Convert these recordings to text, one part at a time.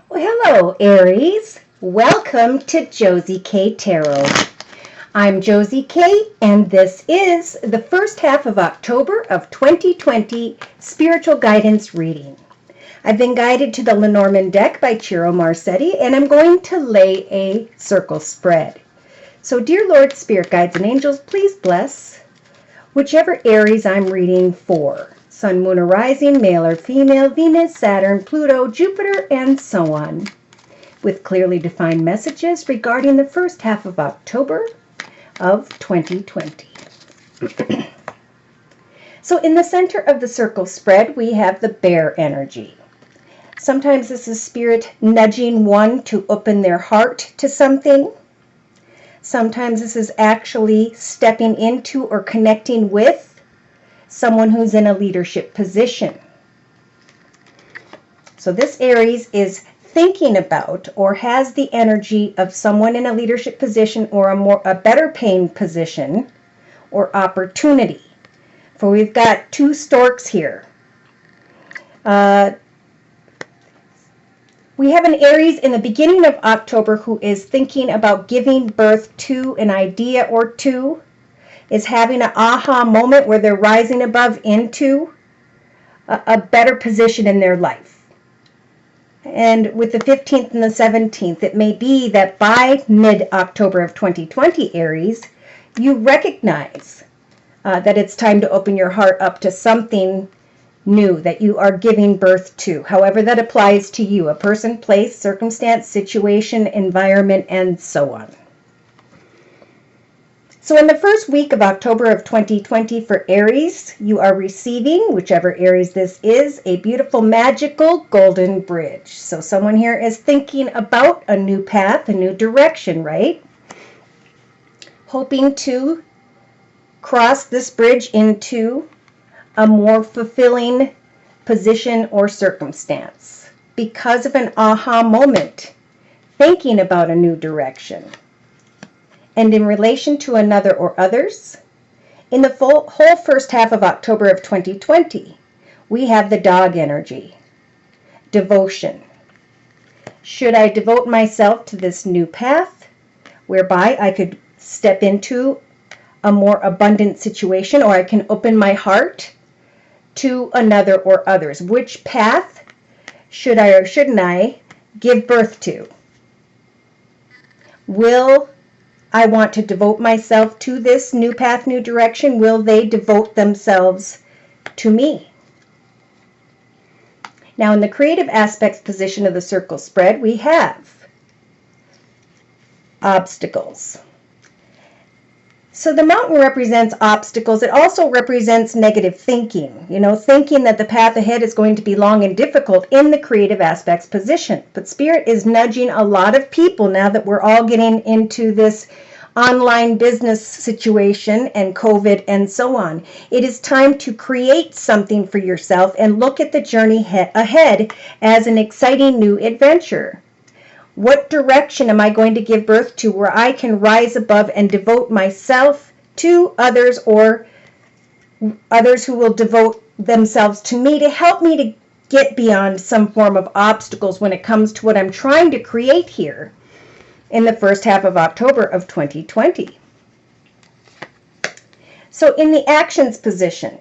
Well, hello, Aries. Welcome to Josie K Tarot. I'm Josie K, and this is the first half of October of 2020 Spiritual Guidance Reading. I've been guided to the Lenormand deck by Ciro Marsetti, and I'm going to lay a circle spread. So, dear Lord, Spirit Guides, and Angels, please bless whichever Aries I'm reading for. Sun, Moon, or Rising, male or female, Venus, Saturn, Pluto, Jupiter, and so on, with clearly defined messages regarding the first half of October of 2020. So in the center of the circle spread, we have the bear energy. Sometimes this is spirit nudging one to open their heart to something. Sometimes this is actually stepping into or connecting with someone who's in a leadership position. So this Aries is thinking about or has the energy of someone in a leadership position or a better paying position or opportunity. For we've got two storks here. We have an Aries in the beginning of October who is thinking about giving birth to an idea or two, is having an aha moment where they're rising above into a better position in their life. And with the 15th and the 17th, it may be that by mid-October of 2020, Aries, you recognize that it's time to open your heart up to something new that you are giving birth to, however that applies to you, a person, place, circumstance, situation, environment, and so on. So in the first week of October of 2020 for Aries, you are receiving, whichever Aries this is, a beautiful, magical golden bridge. So someone here is thinking about a new path, a new direction, right? Hoping to cross this bridge into a more fulfilling position or circumstance because of an aha moment, thinking about a new direction. And in relation to another or others, in the whole first half of October of 2020, we have the dog energy, devotion. Should I devote myself to this new path whereby I could step into a more abundant situation, or I can open my heart to another or others? Which path should I or shouldn't I give birth to? Will I want to devote myself to this new path, new direction? Will they devote themselves to me? Now, in the creative aspects position of the circle spread, we have obstacles. So the mountain represents obstacles. It also represents negative thinking, thinking that the path ahead is going to be long and difficult in the creative aspects position. But Spirit is nudging a lot of people now that we're all getting into this online business situation and COVID and so on. It is time to create something for yourself and look at the journey ahead as an exciting new adventure. What direction am I going to give birth to where I can rise above and devote myself to others, or others who will devote themselves to me to help me to get beyond some form of obstacles when it comes to what I'm trying to create here in the first half of October of 2020. So in the actions position,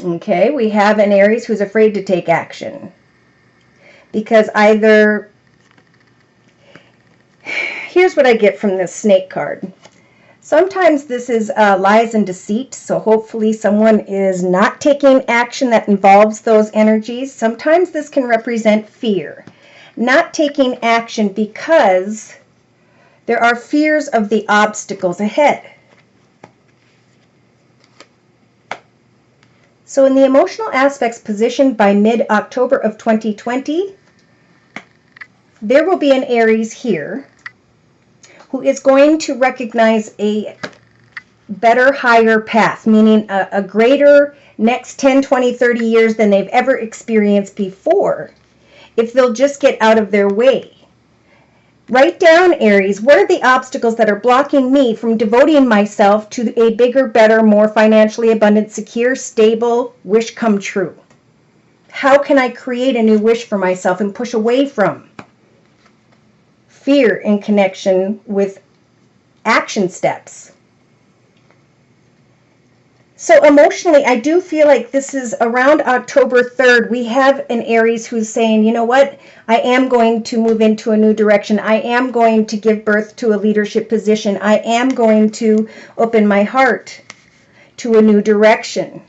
okay, we have an Aries who's afraid to take action because either, here's what I get from this snake card. Sometimes this is lies and deceit, so hopefully someone is not taking action that involves those energies. Sometimes this can represent fear, not taking action because there are fears of the obstacles ahead. So in the emotional aspects positioned by mid-October of 2020, there will be an Aries here who is going to recognize a better, higher path, meaning a greater next 10, 20, 30 years than they've ever experienced before, if they'll just get out of their way. Write down, Aries, what are the obstacles that are blocking me from devoting myself to a bigger, better, more financially abundant, secure, stable wish come true? How can I create a new wish for myself and push away from fear in connection with action steps. So emotionally, I do feel like this is around October 3rd. We have an Aries who's saying, you know what? I am going to move into a new direction. I am going to give birth to a leadership position. I am going to open my heart to a new direction,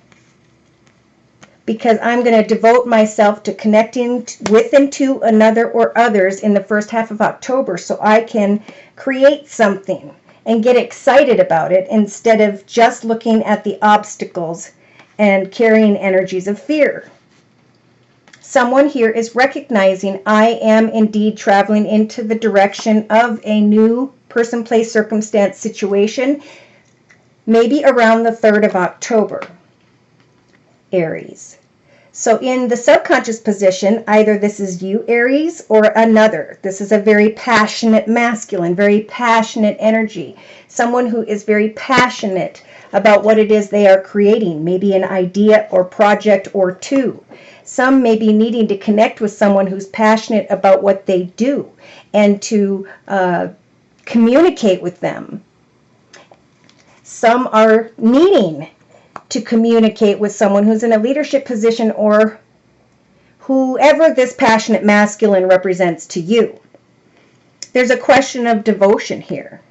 because I'm going to devote myself to connecting with and to another or others in the first half of October, so I can create something and get excited about it instead of just looking at the obstacles and carrying energies of fear. Someone here is recognizing I am indeed traveling into the direction of a new person, place, circumstance, situation, maybe around the 3rd of October, Aries. So in the subconscious position, either this is you, Aries, or another. This is a very passionate masculine, very passionate energy. Someone who is very passionate about what it is they are creating, maybe an idea or project or two. Some may be needing to connect with someone who's passionate about what they do and to communicate with them. Some are needing to communicate with someone who's in a leadership position, or whoever this passionate masculine represents to you. There's a question of devotion here.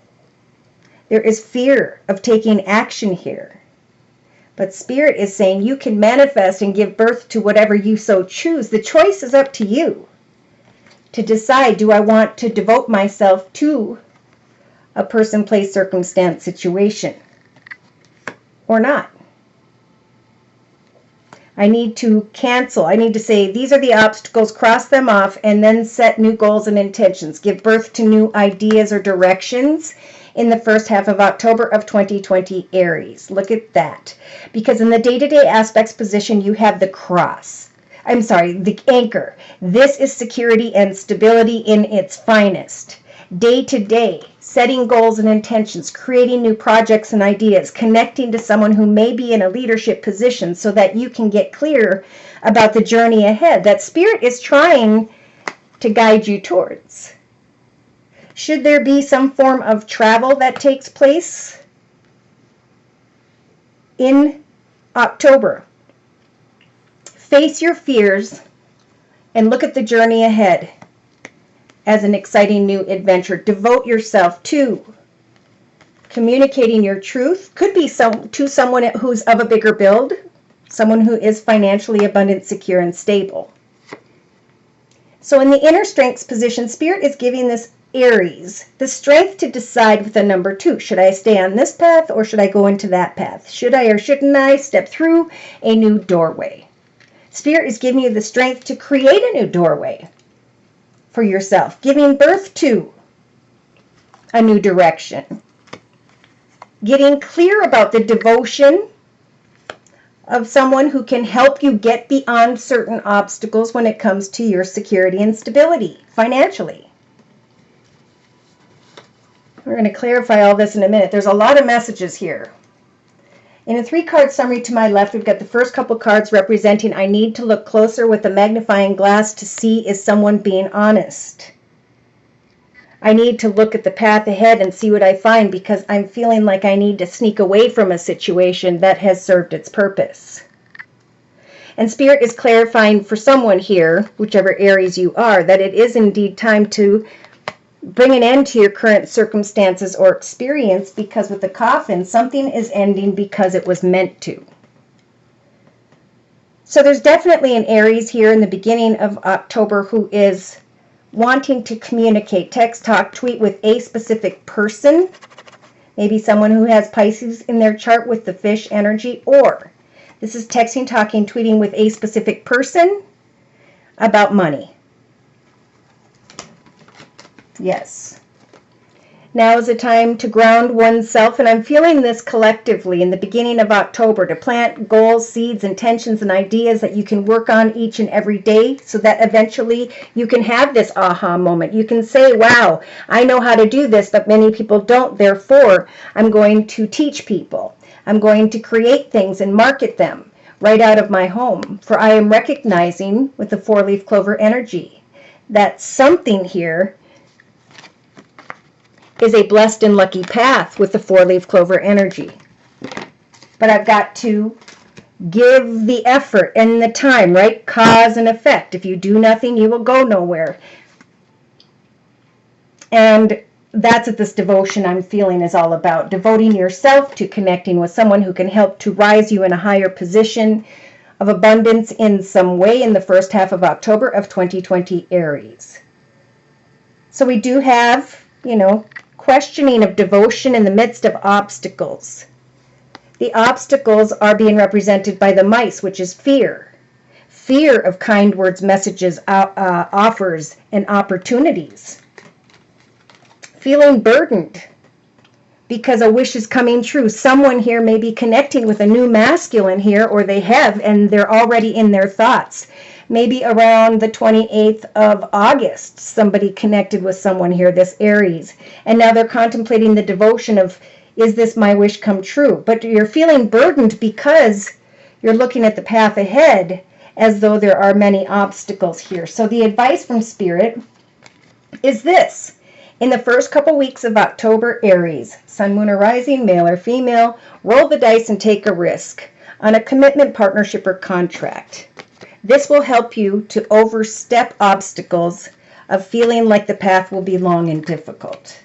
There is fear of taking action here. But Spirit is saying you can manifest and give birth to whatever you so choose. The choice is up to you to decide, do I want to devote myself to a person, place, circumstance, situation, or not? I need to cancel. I need to say, these are the obstacles, cross them off, and then set new goals and intentions. Give birth to new ideas or directions in the first half of October of 2020, Aries. Look at that. Because in the day-to-day aspects position, you have the cross. I'm sorry, the anchor. This is security and stability in its finest. Day to day, setting goals and intentions, creating new projects and ideas, connecting to someone who may be in a leadership position so that you can get clear about the journey ahead that Spirit is trying to guide you towards. Should there be some form of travel that takes place in October, face your fears and look at the journey ahead as an exciting new adventure. Devote yourself to communicating your truth. Could be to someone who's of a bigger build, someone who is financially abundant, secure, and stable. So in the inner strengths position, Spirit is giving this Aries the strength to decide with a number 2. Should I stay on this path or should I go into that path? Should I or shouldn't I step through a new doorway? Spirit is giving you the strength to create a new doorway for yourself, giving birth to a new direction, getting clear about the devotion of someone who can help you get beyond certain obstacles when it comes to your security and stability financially. We're going to clarify all this in a minute. There's a lot of messages here. In a 3-card summary to my left, we've got the first couple cards representing I need to look closer with a magnifying glass to see is someone being honest. I need to look at the path ahead and see what I find because I'm feeling like I need to sneak away from a situation that has served its purpose. And Spirit is clarifying for someone here, whichever Aries you are, that it is indeed time to bring an end to your current circumstances or experience, because with the coffin, something is ending because it was meant to. So there's definitely an Aries here in the beginning of October who is wanting to communicate, text, talk, tweet with a specific person. Maybe someone who has Pisces in their chart with the fish energy, or this is texting, talking, tweeting with a specific person about money. Yes. Now is the time to ground oneself, and I'm feeling this collectively in the beginning of October, to plant goals, seeds, intentions, and ideas that you can work on each and every day so that eventually you can have this aha moment. You can say, wow, I know how to do this, but many people don't. Therefore, I'm going to teach people. I'm going to create things and market them right out of my home. For I am recognizing with the 4-leaf clover energy that something here is a blessed and lucky path with the 4-leaf clover energy. But I've got to give the effort and the time, right? Cause and effect. If you do nothing, you will go nowhere. And that's what this devotion I'm feeling is all about. Devoting yourself to connecting with someone who can help to rise you in a higher position of abundance in some way in the first half of October of 2020 Aries. So we do have, questioning of devotion in the midst of obstacles. The obstacles are being represented by the mice, which is fear. Fear of kind words, messages, offers, and opportunities. Feeling burdened because a wish is coming true. Someone here may be connecting with a new masculine here, or they have, and they're already in their thoughts. Maybe around the 28th of August, somebody connected with someone here, this Aries, and now they're contemplating the devotion of, is this my wish come true? But you're feeling burdened because you're looking at the path ahead as though there are many obstacles here. So the advice from Spirit is this. In the first couple weeks of October, Aries, Sun, Moon, or Rising, male or female, roll the dice and take a risk on a commitment, partnership, or contract. This will help you to overstep obstacles of feeling like the path will be long and difficult.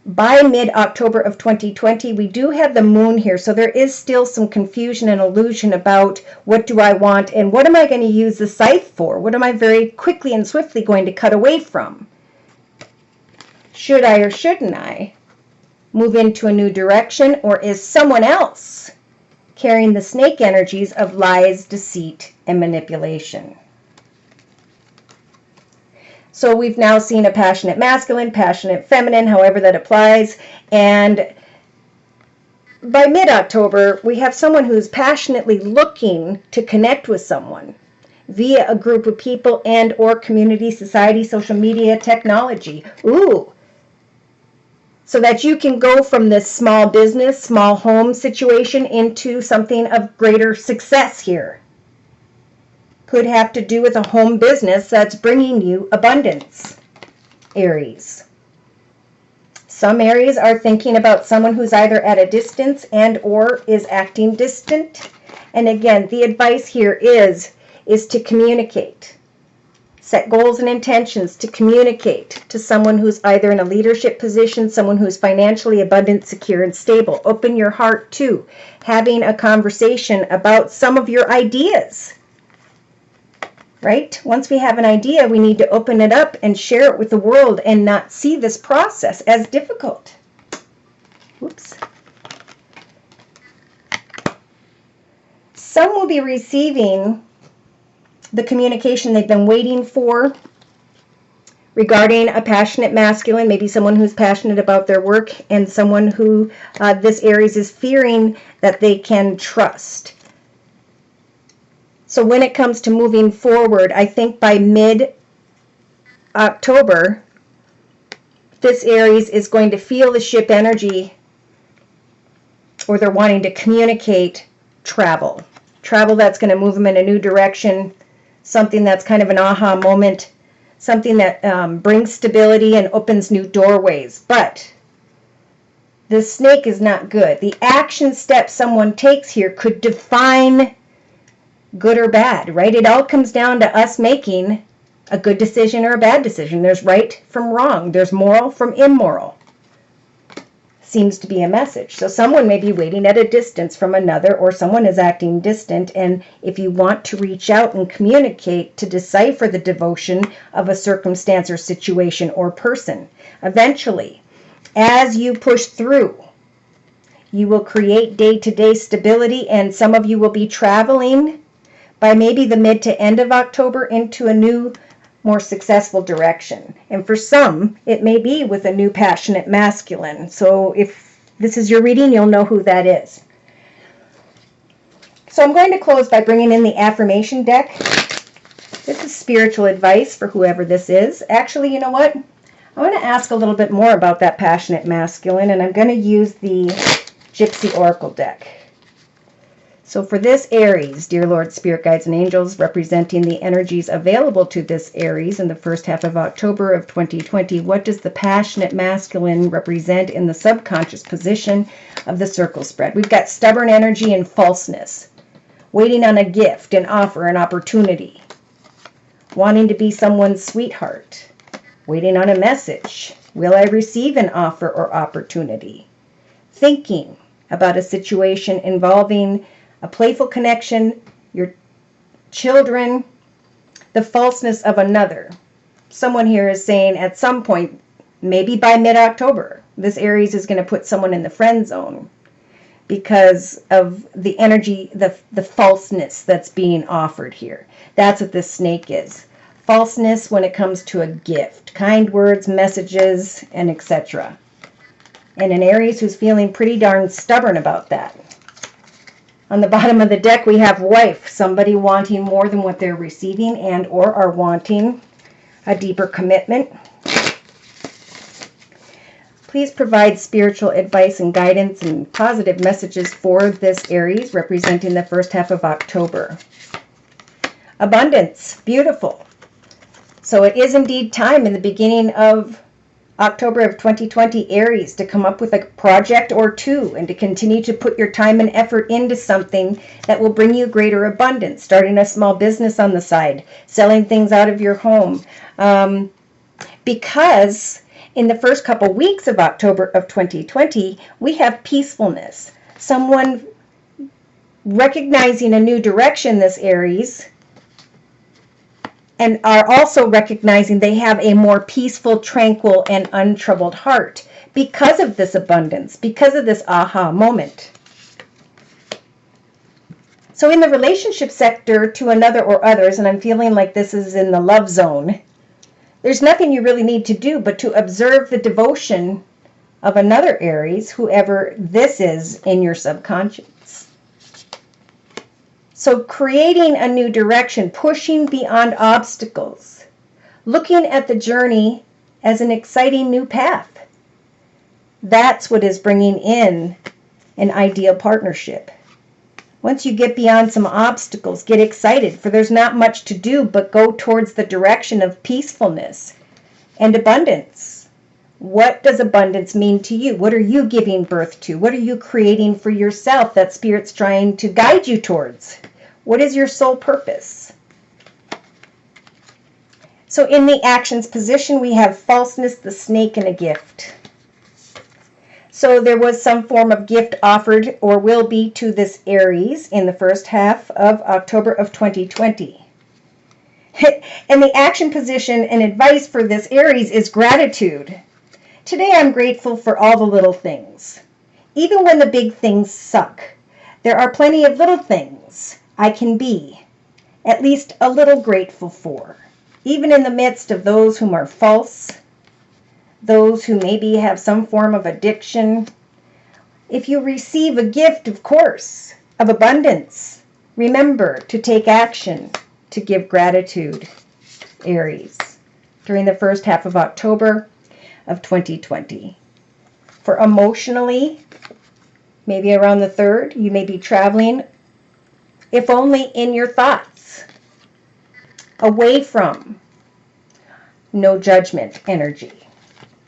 By mid-October of 2020, we do have the moon here, so there is still some confusion and illusion about what do I want and what am I going to use the scythe for? What am I very quickly and swiftly going to cut away from? Should I or shouldn't I move into a new direction, or is someone else carrying the snake energies of lies, deceit, and manipulation? So we've now seen a passionate masculine, passionate feminine, however that applies. And by mid-October, we have someone who's passionately looking to connect with someone via a group of people and or community, society, social media, technology. Ooh. So that you can go from this small business, small home situation into something of greater success here. Could have to do with a home business that's bringing you abundance, Aries. Some Aries are thinking about someone who's either at a distance and or is acting distant. And again, the advice here is to communicate. Set goals and intentions to communicate to someone who's either in a leadership position, someone who's financially abundant, secure, and stable. Open your heart to having a conversation about some of your ideas. Right? Once we have an idea, we need to open it up and share it with the world and not see this process as difficult. Oops. Some will be receiving the communication they've been waiting for regarding a passionate masculine, maybe someone who's passionate about their work, and someone who this Aries is fearing that they can trust. So when it comes to moving forward, I think by mid-October, this Aries is going to feel the ship energy, or they're wanting to communicate travel. Travel that's going to move them in a new direction, something that's kind of an aha moment, something that brings stability and opens new doorways. But the snake is not good. The action step someone takes here could define good or bad, right? It all comes down to us making a good decision or a bad decision. There's right from wrong. There's moral from immoral. Seems to be a message. So someone may be waiting at a distance from another, or someone is acting distant. And if you want to reach out and communicate to decipher the devotion of a circumstance or situation or person, eventually, as you push through, you will create day-to-day stability, and some of you will be traveling by maybe the mid to end of October into a new, more successful direction. And for some, it may be with a new passionate masculine. So if this is your reading, you'll know who that is. So I'm going to close by bringing in the affirmation deck. This is spiritual advice for whoever this is. Actually, you know what? I want to ask a little bit more about that passionate masculine, and I'm going to use the Gypsy Oracle deck. So for this Aries, dear Lord, Spirit Guides, and Angels, representing the energies available to this Aries in the first half of October of 2020, what does the passionate masculine represent in the subconscious position of the circle spread? We've got stubborn energy and falseness, waiting on a gift, an offer, an opportunity, wanting to be someone's sweetheart, waiting on a message. Will I receive an offer or opportunity? Thinking about a situation involving a playful connection, your children, the falseness of another. Someone here is saying at some point, maybe by mid-October, this Aries is going to put someone in the friend zone because of the energy, the falseness that's being offered here. That's what this snake is. Falseness when it comes to a gift, kind words, messages, and etc. And an Aries who's feeling pretty darn stubborn about that. On the bottom of the deck, we have wife, somebody wanting more than what they're receiving and or are wanting a deeper commitment. Please provide spiritual advice and guidance and positive messages for this Aries, representing the first half of October. Abundance, beautiful. So it is indeed time in the beginning of October of 2020, Aries, to come up with a project or two and to continue to put your time and effort into something that will bring you greater abundance, starting a small business on the side, selling things out of your home. Because in the first couple weeks of October of 2020, we have peacefulness. Someone recognizing a new direction, this Aries, and are also recognizing they have a more peaceful, tranquil, and untroubled heart because of this abundance, because of this aha moment. So in the relationship sector to another or others, and I'm feeling like this is in the love zone, there's nothing you really need to do but to observe the devotion of another Aries, whoever this is in your subconscious. So creating a new direction, pushing beyond obstacles, looking at the journey as an exciting new path. That's what is bringing in an ideal partnership. Once you get beyond some obstacles, get excited, for there's not much to do but go towards the direction of peacefulness and abundance. What does abundance mean to you? What are you giving birth to? What are you creating for yourself that Spirit's trying to guide you towards? What is your sole purpose? So in the actions position, we have falseness, the snake, and a gift. So there was some form of gift offered or will be to this Aries in the first half of October of 2020. And the action position and advice for this Aries is gratitude. Today I'm grateful for all the little things. Even when the big things suck, there are plenty of little things I can be at least a little grateful for, even in the midst of those whom are false, those who maybe have some form of addiction. If you receive a gift, of course, of abundance, remember to take action, to give gratitude, Aries, during the first half of October of 2020. For emotionally, maybe around the 3rd, you may be traveling, if only in your thoughts, away from no judgment energy,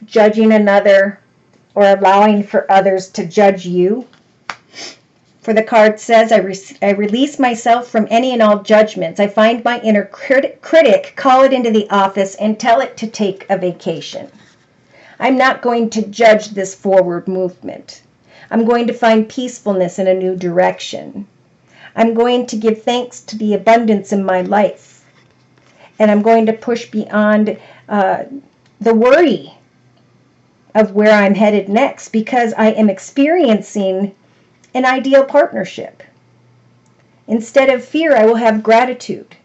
judging another or allowing for others to judge you. For the card says, I release myself from any and all judgments. I find my inner critic, call it into the office, and tell it to take a vacation. I'm not going to judge this forward movement. I'm going to find peacefulness in a new direction. I'm going to give thanks to the abundance in my life. And I'm going to push beyond the worry of where I'm headed next, because I am experiencing an ideal partnership. Instead of fear, I will have gratitude.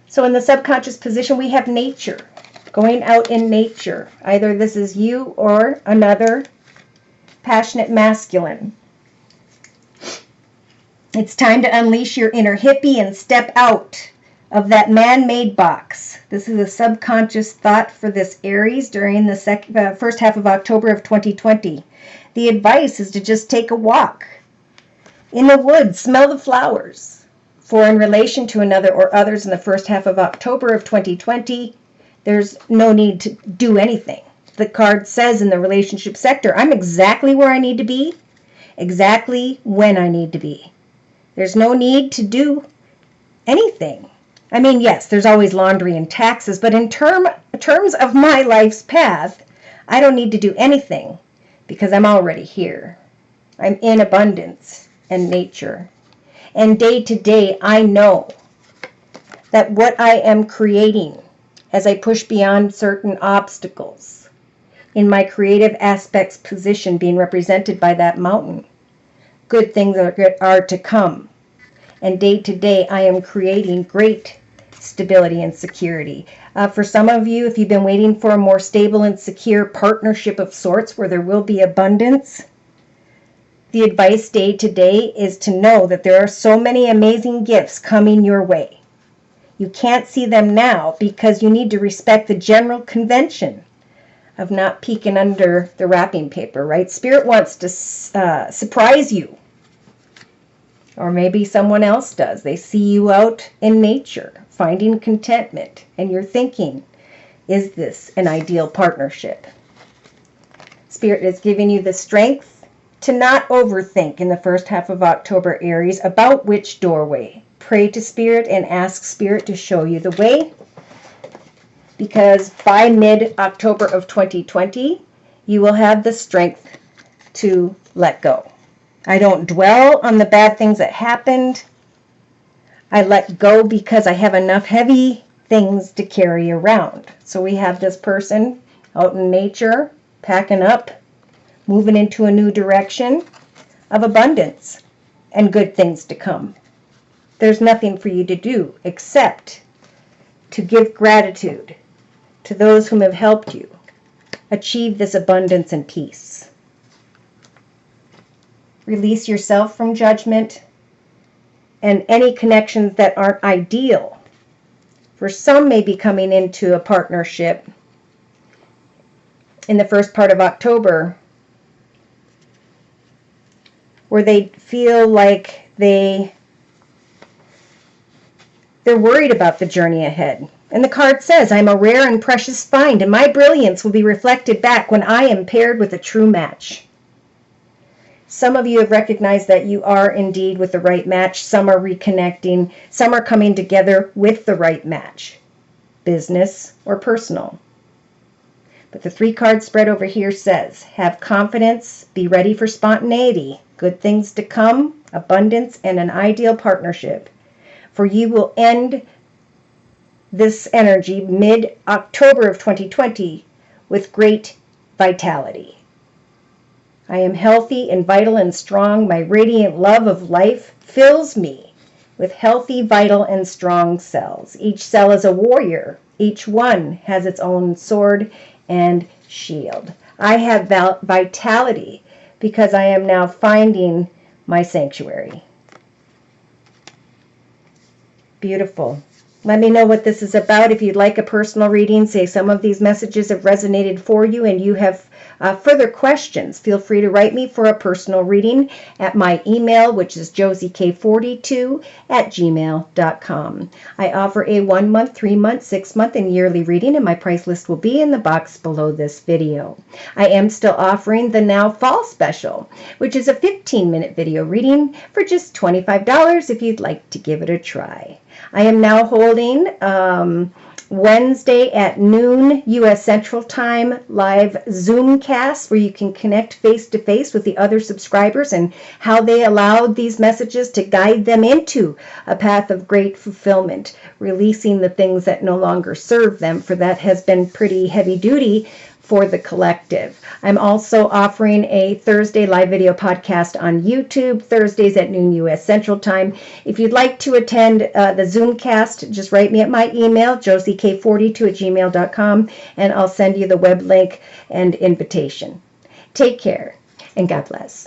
So in the subconscious position, we have nature, going out in nature. Either this is you or another passionate masculine. It's time to unleash your inner hippie and step out of that man-made box. This is a subconscious thought for this Aries during the first half of October of 2020. The advice is to just take a walk in the woods, smell the flowers. For in relation to another or others in the first half of October of 2020, there's no need to do anything. The card says in the relationship sector, I'm exactly where I need to be, exactly when I need to be. There's no need to do anything. I mean, yes, there's always laundry and taxes, but in terms of my life's path, I don't need to do anything because I'm already here. I'm in abundance and nature. And day to day, I know that what I am creating as I push beyond certain obstacles in my creative aspects position being represented by that mountain, good things are to come. And day to day, I am creating great stability and security. For some of you, if you've been waiting for a more stable and secure partnership of sorts where there will be abundance, the advice day to day is to know that there are so many amazing gifts coming your way. You can't see them now because you need to respect the general convention of not peeking under the wrapping paper, right? Spirit wants to surprise you. Or maybe someone else does. They see you out in nature, finding contentment, and you're thinking, is this an ideal partnership? Spirit is giving you the strength to not overthink in the first half of October, Aries, about which doorway. Pray to Spirit and ask Spirit to show you the way, because by mid-October of 2020, you will have the strength to let go. I don't dwell on the bad things that happened. I let go because I have enough heavy things to carry around. So we have this person out in nature, packing up, moving into a new direction of abundance and good things to come. There's nothing for you to do except to give gratitude to those whom have helped you achieve this abundance and peace. Release yourself from judgment and any connections that aren't ideal. For some may be coming into a partnership in the first part of October where they feel like they're worried about the journey ahead. And the card says, I'm a rare and precious find, and my brilliance will be reflected back when I am paired with a true match. Some of you have recognized that you are indeed with the right match. Some are reconnecting. Some are coming together with the right match, business or personal. But the 3-card spread over here says, have confidence, be ready for spontaneity, good things to come, abundance, and an ideal partnership. For you will end this energy mid-October of 2020 with great vitality. I am healthy and vital and strong. My radiant love of life fills me with healthy, vital, and strong cells. Each cell is a warrior. Each one has its own sword and shield. I have vitality because I am now finding my sanctuary. Beautiful. Let me know what this is about. If you'd like a personal reading, say some of these messages have resonated for you and you have further questions, feel free to write me for a personal reading at my email, which is josiek42@gmail.com. I offer a 1-month, 3-month, 6-month, and yearly reading, and my price list will be in the box below this video. I am still offering the Now Fall Special, which is a 15-minute video reading for just $25 if you'd like to give it a try. I am now holding Wednesday at noon U.S. Central Time live Zoomcast where you can connect face-to-face with the other subscribers and how they allowed these messages to guide them into a path of great fulfillment, releasing the things that no longer serve them, for that has been pretty heavy duty for the collective. I'm also offering a Thursday live video podcast on YouTube, Thursdays at noon U.S. Central Time. If you'd like to attend the Zoomcast, just write me at my email, josiek42@gmail.com, and I'll send you the web link and invitation. Take care, and God bless.